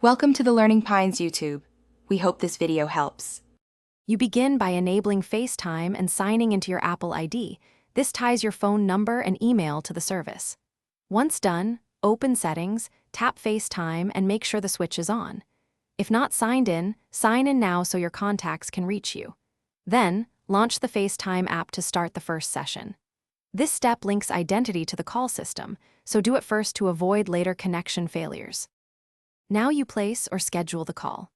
Welcome to the Learning Pines YouTube. We hope this video helps. You begin by enabling FaceTime and signing into your Apple ID. This ties your phone number and email to the service. Once done, open Settings, tap FaceTime, and make sure the switch is on. If not signed in, sign in now so your contacts can reach you. Then, launch the FaceTime app to start the first session. This step links identity to the call system, so do it first to avoid later connection failures. Now you place or schedule the call.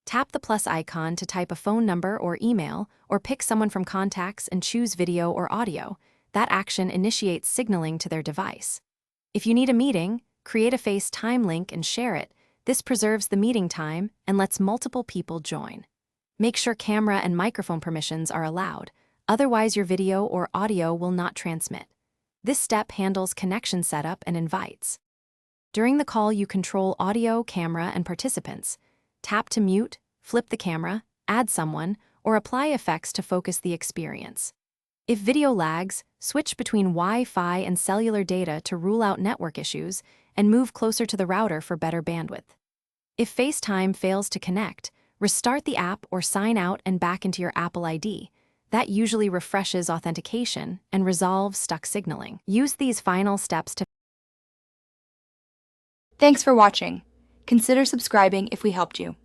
Tap the plus icon to type a phone number or email, or pick someone from contacts and choose video or audio. That action initiates signaling to their device. If you need a meeting, create a FaceTime link and share it. This preserves the meeting time and lets multiple people join. Make sure camera and microphone permissions are allowed, otherwise your video or audio will not transmit. This step handles connection setup and invites. During the call, you control audio, camera, and participants. Tap to mute, flip the camera, add someone, or apply effects to focus the experience. If video lags, switch between Wi-Fi and cellular data to rule out network issues and move closer to the router for better bandwidth. If FaceTime fails to connect, restart the app or sign out and back into your Apple ID. That usually refreshes authentication and resolves stuck signaling. Use these final steps to Thanks for watching. Consider subscribing if we helped you.